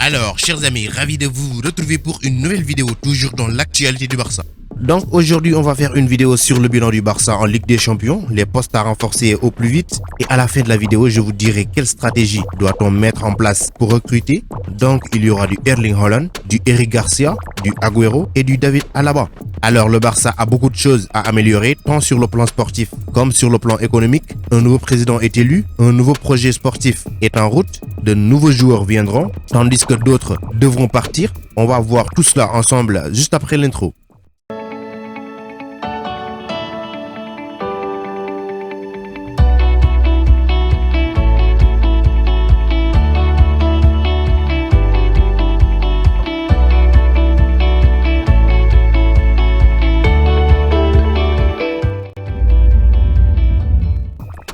Alors, chers amis, ravi de vous retrouver pour une nouvelle vidéo, toujours dans l'actualité du Barça. Donc aujourd'hui, on va faire une vidéo sur le bilan du Barça en Ligue des Champions, les postes à renforcer au plus vite. Et à la fin de la vidéo, je vous dirai quelle stratégie doit-on mettre en place pour recruter. Donc il y aura du Erling Haaland, du Eric Garcia, du Agüero et du David Alaba. Alors le Barça a beaucoup de choses à améliorer, tant sur le plan sportif comme sur le plan économique. Un nouveau président est élu, un nouveau projet sportif est en route, de nouveaux joueurs viendront, tandis que d'autres devront partir. On va voir tout cela ensemble juste après l'intro.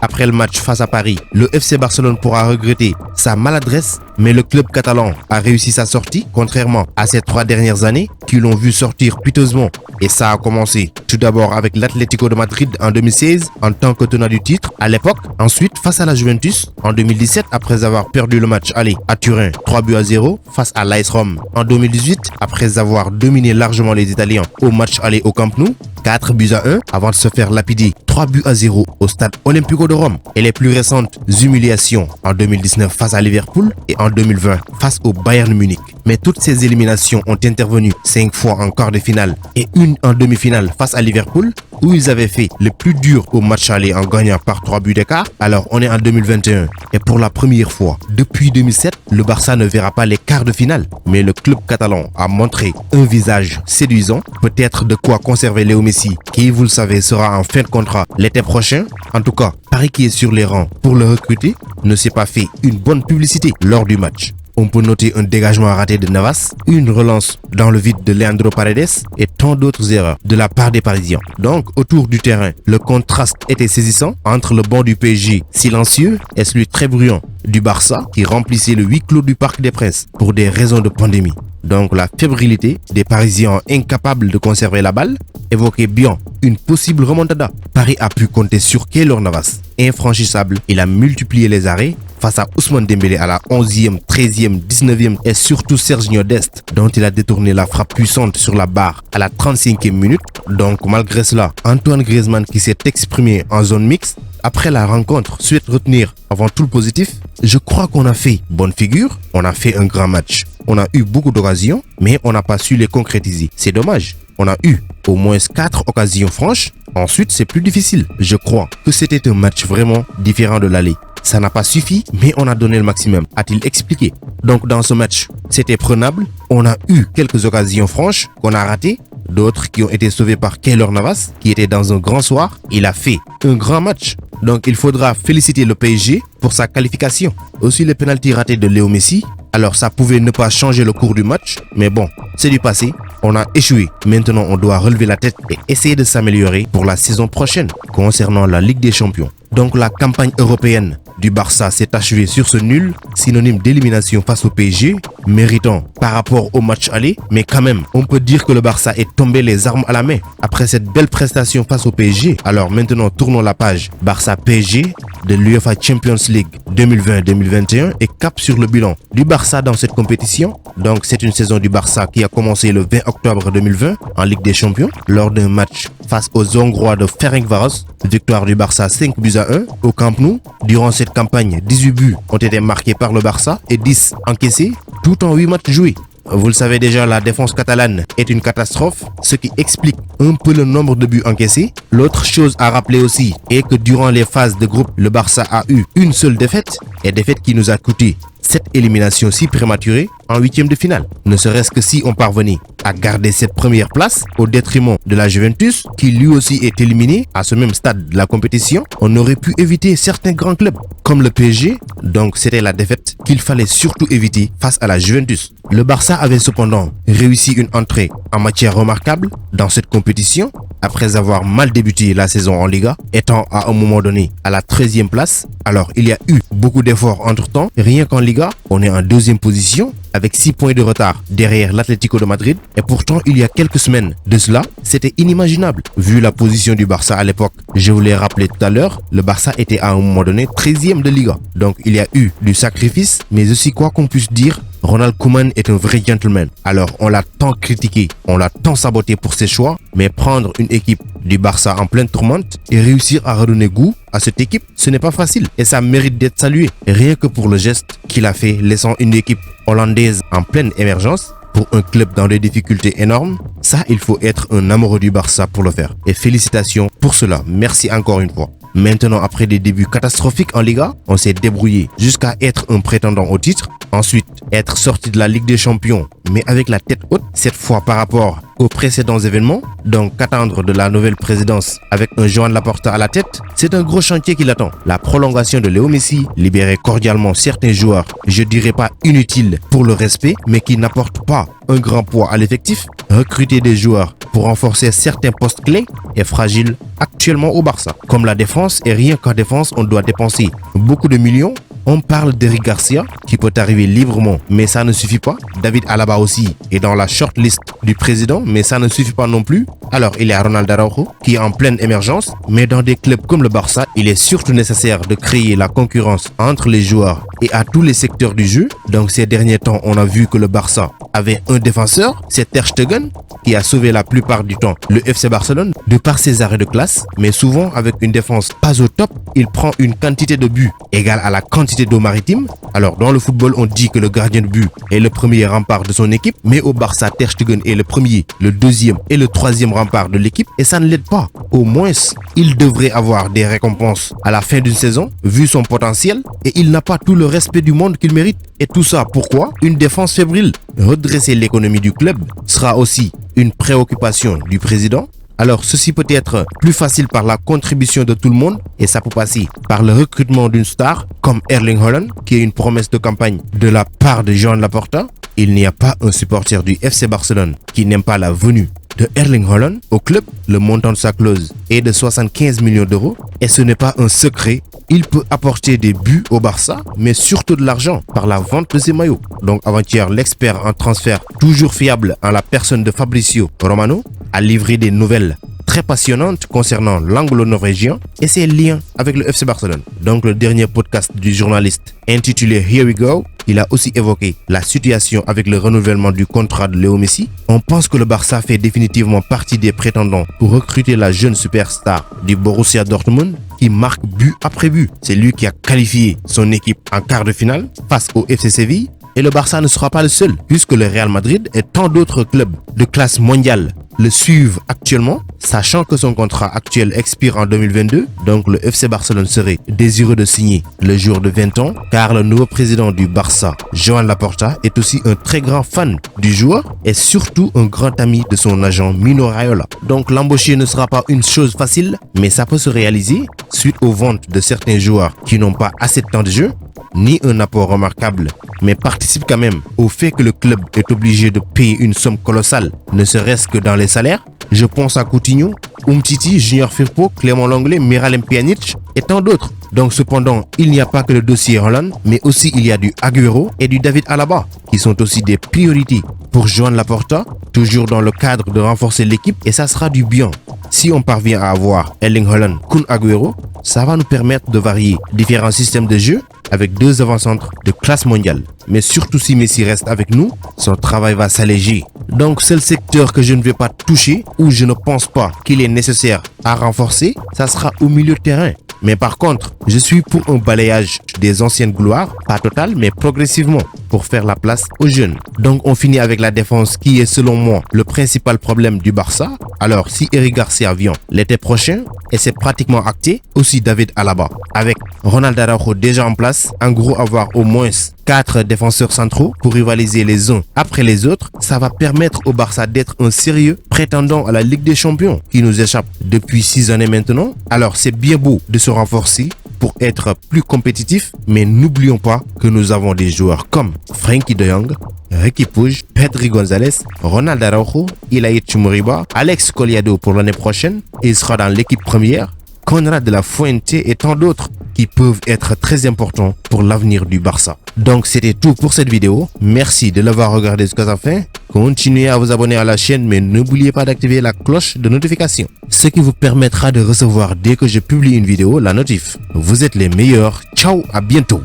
Après le match face à Paris, le FC Barcelone pourra regretter sa maladresse, mais le club catalan a réussi sa sortie, contrairement à ces 3 dernières années qui l'ont vu sortir piteusement. Et ça a commencé tout d'abord avec l'Atlético de Madrid en 2016 en tant que tenant du titre à l'époque. Ensuite face à la Juventus en 2017 après avoir perdu le match aller à Turin 3-0 face à l'AS Rome. En 2018 après avoir dominé largement les Italiens au match aller au Camp Nou 4-1 avant de se faire lapider 3-0 au stade Olympico de Rome. Et les plus récentes humiliations en 2019 face à Liverpool et en 2020 face au Bayern Munich. Mais toutes ces éliminations ont intervenu 5 fois en quart de finale et une en demi-finale face à Liverpool où ils avaient fait le plus dur au match aller en gagnant par 3 buts d'écart. Alors on est en 2021 et pour la première fois depuis 2007, le Barça ne verra pas les quarts de finale. Mais le club catalan a montré un visage séduisant, peut-être de quoi conserver Léo Messi qui, vous le savez, sera en fin de contrat l'été prochain. En tout cas, Paris qui est sur les rangs pour le recruter ne s'est pas fait une bonne publicité lors du match. On peut noter un dégagement raté de Navas, une relance dans le vide de Leandro Paredes et tant d'autres erreurs de la part des Parisiens. Donc autour du terrain, le contraste était saisissant entre le banc du PSG silencieux et celui très bruyant du Barça qui remplissait le huis clos du Parc des Princes pour des raisons de pandémie. Donc la fébrilité des Parisiens incapables de conserver la balle évoquait bien une possible remontada. Paris a pu compter sur Keylor Navas. Infranchissable, il a multiplié les arrêts face à Ousmane Dembélé à la 11e, 13e, 19e et surtout Serginho Dest dont il a détourné la frappe puissante sur la barre à la 35e minute. Donc malgré cela, Antoine Griezmann qui s'est exprimé en zone mixte après la rencontre souhaite retenir avant tout le positif. Je crois qu'on a fait bonne figure, on a fait un grand match. On a eu beaucoup d'occasions, mais on n'a pas su les concrétiser. C'est dommage. On a eu au moins 4 occasions franches. Ensuite, c'est plus difficile. Je crois que c'était un match vraiment différent de l'aller. Ça n'a pas suffi, mais on a donné le maximum, a-t-il expliqué. Donc dans ce match, c'était prenable. On a eu quelques occasions franches qu'on a ratées. D'autres qui ont été sauvés par Keylor Navas, qui était dans un grand soir. Il a fait un grand match. Donc il faudra féliciter le PSG pour sa qualification. Aussi les pénaltys ratés de Léo Messi. Alors ça pouvait ne pas changer le cours du match, mais bon, c'est du passé. On a échoué. Maintenant, on doit relever la tête et essayer de s'améliorer pour la saison prochaine concernant la Ligue des Champions. Donc la campagne européenne du Barça s'est achevée sur ce nul, synonyme d'élimination face au PSG, méritant par rapport au match aller. Mais quand même, on peut dire que le Barça est tombé les armes à la main après cette belle prestation face au PSG. Alors maintenant, tournons la page Barça-PSG de l'UEFA Champions League 2020-2021 et cap sur le bilan du Barça dans cette compétition. Donc c'est une saison du Barça qui a commencé le 20 octobre 2020 en Ligue des Champions lors d'un match face aux Hongrois de Ferencváros. Victoire du Barça 5-1 au Camp Nou. Durant cette campagne, 18 buts ont été marqués par le Barça et 10 encaissés, tout en 8 matchs joués. Vous le savez déjà, la défense catalane est une catastrophe, ce qui explique un peu le nombre de buts encaissés. L'autre chose à rappeler aussi est que durant les phases de groupe, le Barça a eu une seule défaite, et défaite qui nous a coûté cette élimination si prématurée en 8e de finale. Ne serait-ce que si on parvenait à garder cette première place au détriment de la Juventus, qui lui aussi est éliminé à ce même stade de la compétition, on aurait pu éviter certains grands clubs comme le PSG. Donc c'était la défaite qu'il fallait surtout éviter face à la Juventus. Le Barça avait cependant réussi une entrée en matière remarquable dans cette compétition après avoir mal débuté la saison en Liga, étant à un moment donné à la 13e place. Alors il y a eu beaucoup d'efforts entre temps. Rien qu'en Liga, on est en 2e position avec 6 points de retard derrière l'Atlético de Madrid. Et pourtant, il y a quelques semaines de cela, c'était inimaginable. Vu la position du Barça à l'époque, je vous l'ai rappelé tout à l'heure, le Barça était à un moment donné 13e de Liga. Donc il y a eu du sacrifice, mais aussi quoi qu'on puisse dire, Ronald Koeman est un vrai gentleman. Alors on l'a tant critiqué, on l'a tant saboté pour ses choix, mais prendre une équipe du Barça en pleine tourmente et réussir à redonner goût à cette équipe, ce n'est pas facile et ça mérite d'être salué. Rien que pour le geste qu'il a fait, laissant une équipe hollandaise en pleine émergence pour un club dans des difficultés énormes, ça il faut être un amoureux du Barça pour le faire. Et félicitations pour cela, merci encore une fois. Maintenant, après des débuts catastrophiques en Liga, on s'est débrouillé jusqu'à être un prétendant au titre. Ensuite, être sorti de la Ligue des Champions, mais avec la tête haute, cette fois par rapport aux précédents événements. Donc, qu'attendre de la nouvelle présidence avec un Joan Laporta à la tête? C'est un gros chantier qui l'attend. La prolongation de Léo Messi, libérer cordialement certains joueurs, je dirais pas inutiles pour le respect, mais qui n'apportent pas un grand poids à l'effectif. Recruter des joueurs pour renforcer certains postes clés est fragile actuellement au Barça. Comme la défense, et rien qu'en défense, on doit dépenser beaucoup de millions. On parle d'Eric Garcia qui peut arriver librement, mais ça ne suffit pas. David Alaba aussi est dans la shortlist du président, mais ça ne suffit pas non plus. Alors il y a Ronald Araujo qui est en pleine émergence, mais dans des clubs comme le Barça, il est surtout nécessaire de créer la concurrence entre les joueurs et à tous les secteurs du jeu. Donc ces derniers temps, on a vu que le Barça avait un défenseur, c'est Ter Stegen, qui a sauvé la plupart du temps le FC Barcelone de par ses arrêts de classe, mais souvent avec une défense pas au top, il prend une quantité de buts égale à la quantité d'eau maritime. Alors dans le football, on dit que le gardien de but est le premier rempart de son équipe, mais au Barça, Ter Stegen est le premier, le deuxième et le troisième rempart de l'équipe et ça ne l'aide pas. Au moins, il devrait avoir des récompenses à la fin d'une saison, vu son potentiel, et il n'a pas tout le respect du monde qu'il mérite. Et tout ça, pourquoi? Une défense fébrile. Redresser l'économie du club sera aussi une préoccupation du président. Alors ceci peut être plus facile par la contribution de tout le monde et ça peut passer par le recrutement d'une star comme Erling Haaland qui est une promesse de campagne de la part de Joan Laporta. Il n'y a pas un supporter du FC Barcelone qui n'aime pas la venue de Erling Haaland au club. Le montant de sa clause est de 75 millions d'euros et ce n'est pas un secret. Il peut apporter des buts au Barça, mais surtout de l'argent par la vente de ses maillots. Donc avant-hier, l'expert en transfert, toujours fiable en la personne de Fabrizio Romano, a livré des nouvelles très passionnantes concernant l'anglo-norvégien et ses liens avec le FC Barcelone. Donc le dernier podcast du journaliste intitulé Here We Go, il a aussi évoqué la situation avec le renouvellement du contrat de Léo Messi. On pense que le Barça fait définitivement partie des prétendants pour recruter la jeune superstar du Borussia Dortmund qui marque but après but. C'est lui qui a qualifié son équipe en quart de finale face au FC Séville. Et le Barça ne sera pas le seul, puisque le Real Madrid et tant d'autres clubs de classe mondiale le suivent actuellement, sachant que son contrat actuel expire en 2022. Donc le FC Barcelone serait désireux de signer le jour de 20 ans, car le nouveau président du Barça, Joan Laporta, est aussi un très grand fan du joueur et surtout un grand ami de son agent Mino Raiola. Donc l'embaucher ne sera pas une chose facile, mais ça peut se réaliser suite aux ventes de certains joueurs qui n'ont pas assez de temps de jeu, ni un apport remarquable, mais participe quand même au fait que le club est obligé de payer une somme colossale, ne serait-ce que dans les salaires. Je pense à Coutinho, Umtiti, Junior Firpo, Clément Lenglet, Miralem Pjanic et tant d'autres. Donc cependant, il n'y a pas que le dossier Haaland, mais aussi il y a du Agüero et du David Alaba, qui sont aussi des priorités pour Joan Laporta, toujours dans le cadre de renforcer l'équipe, et ça sera du bien. Si on parvient à avoir Erling Haaland, Kun Agüero, ça va nous permettre de varier différents systèmes de jeu avec deux avant-centres de classe mondiale. Mais surtout si Messi reste avec nous, son travail va s'alléger. Donc seul secteur que je ne vais pas toucher, où je ne pense pas qu'il est nécessaire à renforcer, ça sera au milieu de terrain. Mais par contre, je suis pour un balayage des anciennes gloires, pas total, mais progressivement, pour faire la place aux jeunes. Donc on finit avec la défense qui est selon moi le principal problème du Barça. Alors si Eric Garcia vient l'été prochain, et c'est pratiquement acté, aussi David Alaba. Avec Ronald Araujo déjà en place, en gros avoir au moins 4 défenseurs centraux pour rivaliser les uns après les autres, ça va permettre au Barça d'être un sérieux prétendant à la Ligue des Champions qui nous échappe depuis 6 années maintenant. Alors c'est bien beau de se renforcer pour être plus compétitif, mais n'oublions pas que nous avons des joueurs comme Frenkie de Jong, Riqui Puig, Pedri González, Ronald Araujo, Ilaït Chumuriba, Alex Collado pour l'année prochaine, et il sera dans l'équipe première, Konrad de la Fuente et tant d'autres qui peuvent être très importants pour l'avenir du Barça. Donc c'était tout pour cette vidéo. Merci de l'avoir regardé jusqu'à la fin. Continuez à vous abonner à la chaîne, mais n'oubliez pas d'activer la cloche de notification, ce qui vous permettra de recevoir dès que je publie une vidéo la notif. Vous êtes les meilleurs. Ciao, à bientôt.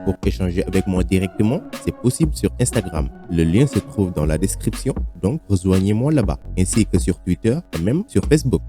Pour échanger avec moi directement, c'est possible sur Instagram. Le lien se trouve dans la description, donc rejoignez-moi là-bas, ainsi que sur Twitter et même sur Facebook.